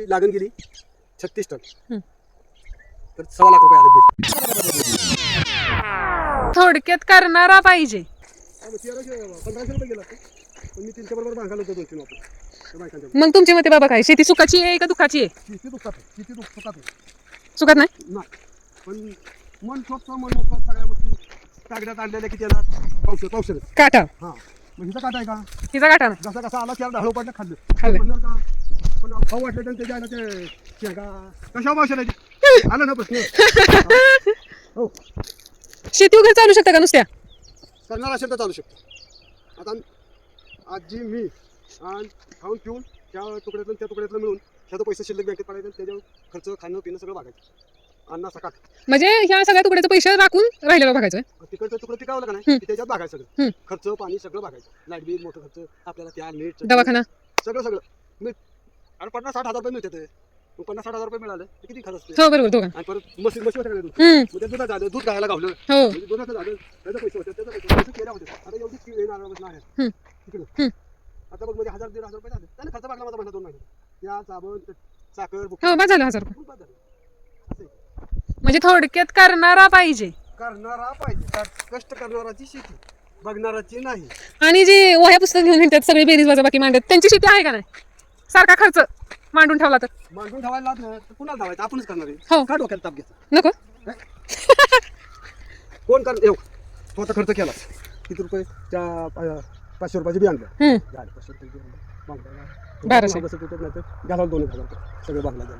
लागण गेली 36 टन तर 1.25 लाख रुपये आले बिल. थोडक्यात करणारा पाहिजे. 1500 रुपये गेला पण मी 300 बरोबर भांगाल होतो 2-3 वापर. मग तुमच्या मते बाबा काय शेती सुखाची आहे का दुखाची आहे? शेती दुखतात सुखात नाही पण मन स्वच्छ मन मोकळं सगळ्या गोष्टी कागदात आणलेल्या की त्याला पावसाळ्यात काटा हां मग हिचा काटा आहे का तिचा काटा ना जसा कसा आला त्याला ढाळू पडलं खाल्लं खाल्लं. का पण खाऊ वाटलं तर त्याच्या आला ते शेंगा कशा पावसाळ्याची आलं ना प्रश्न हो शेती वगैरे चालू शकता का नुसत्या? करणार असेल तर चालू शकतो. आता आजी मी आणि खाऊन पिऊन त्या तुकड्यातलं त्या तुकड्यातलं मिळून त्याचं पैसे शिल्लक बँकेत पडायचं त्याच्यावर खर्च खाणं पिणं सगळं बघायचं. अन्ना सकाळ म्हणजे ह्या सगळ्या तुकड्याचे पैसे राखून राहिलेलं बघायचं. तिकडचं तुकडं पिकावलं का नाही त्याच्यात बघायचं सगळं खर्च पाणी सगळं बघायचं. लाईट बिल मोठं खर्च आपल्याला त्या मीठ दवाखाना सगळं मीठ आणि 50-60 हजार रुपये मिळतात. 50-60 हजार रुपये मिळाले तर किती खर्च असते. हो बरोबर दोघं. आणि परत मशीन सगळं दूध दुधात झालं दूध खायला गावलं हो दुधाचं झालं त्याचे पैसे होते त्याचे पैसे केल्या होते. आता एवढीच फी येणार आहे तिकडे आता बघ म्हणजे 1000-1500 रुपये झाले त्याने खर्च लागला माझा महिना 2 महिने या साबण साखर हो बाद झालं 1000 रुपये. खूप बाद झालं. म्हणजे थोडक्यात करणारा पाहिजे. करणारा पाहिजे कष्ट करणाराची शेती बघणाराची नाही. आणि जे वह्या पुस्तक घेऊन हिंडतात सगळे बेरीज बाकी मांडतात त्यांची शेती आहे का नाही? सारखा खर्च मांडून ठेवला तर मांडून ठेवायला तर कुणाला धावायचं आपणच करणार आहे. हो का डोक्यात ताप घ्यायचा नको कोण कर येऊ तो आता खर्च केला किती रुपये त्या 500 रुपयाची बी आणलं झाले 500 रुपये बी आणलं. 1200 घाला 2000 रुपये सगळे बांगला झालं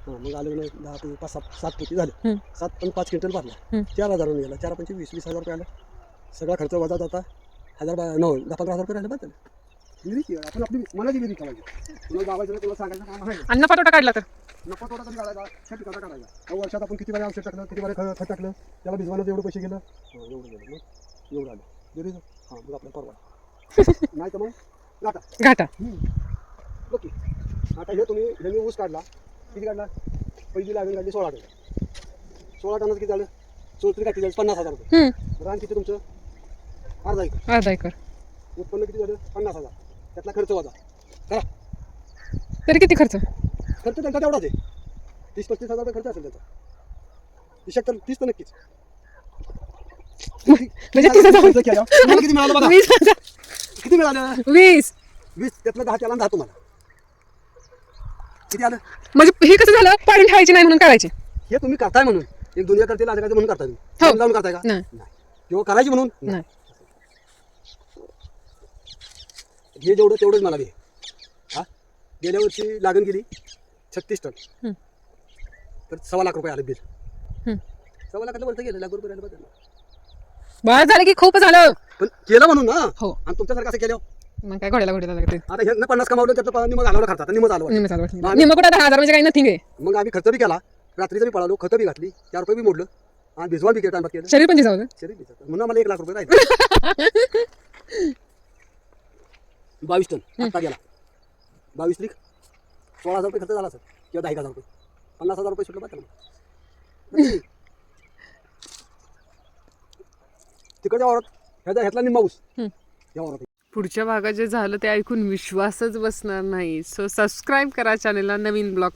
मग आले नाही 10 5-7 पोती झाले 7 पण 5 क्विंटल भरला 4000 गेला 4 5 20 हजार रुपये आला सगळा खर्च वजा जाता 10-15 हजार रुपये राहिले बस आपण आपली मनाची विधी करायची तुला गावायचं तुला सांगायचं काम आहे. आणि नफा तोटा काढला तर नफा तोटा कधी काढायचा शेती कसा काढायचा वर्षात आपण किती वेळा औषध टाकलं किती वेळा खत टाकलं त्याला भिजवायला एवढं पैसे गेलं एवढं गेलं मग एवढं आलं बेरीज हां मग आपल्या परवा नाही तर मग घाटा ओके आता हे तुम्ही हे ऊस काढला किती काढला पहिली लागण काढली 16 टन 16 टनाचं किती झालं 34 काढली 50,000 रुपये रान किती तुमचं अर्धा एकर उत्पन्न किती झालं 50,000 त्यातला खर्च वजा करा तरी किती खर्च त्यांचा तेवढाच आहे 30-35 हजार रुपये खर्च असेल त्याचा 30 तर नक्कीच म्हणजे किती मिळालं बघा 20,000 किती मिळालं 20 त्यातलं 10 त्याला 10 तुम्हाला किती आलं म्हणजे हे कसं झालं पाडून ठेवायची नाही म्हणून करायचे हे तुम्ही करताय म्हणून एक दुनिया करते लागायचं म्हणून करताय तुम्ही लावून करताय का नाही किंवा करायची म्हणून नाही हे जेवढं तेवढंच मला दे हा गेल्या वर्षी लागण गेली 36 टन तर 1.25 लाख रुपये आले बिल 1.25 लाखाचं वरचं गेलं लाख रुपये राहिले बघा बरं झालं की खूप झालं पण केलं म्हणून ना हो आणि तुमच्यासारखं असं केलं मग काय घोड्याला लागते आता हे 50 कमावलं त्याचं निमं घालवलं खर्च आता निमं झालं निम्म कुठं 10,000 म्हणजे काही नथिंग आहे. मग आम्ही खर्च बी केला रात्रीचं बी पळालो खतं बी घातली 4 रुपये बी मोडलं आणि भिजवा बी टाइम केलं शरीर पण जाऊ शरीर म्हणून आम्हाला 1 लाख रुपये राहिले 22 टन आता गेला 22 लिख 16,000 रुपये खर्च झाला सर किंवा 10,000 रुपये 50,000 रुपये सुटलं बघा तिकडच्या वावरात ह्यातला निम्मा ऊस या वावरात. पुढच्या भागात जे झालं ते ऐकून विश्वासच बसणार नाही. सो सबस्क्राईब करा चॅनलला नवीन ब्लॉग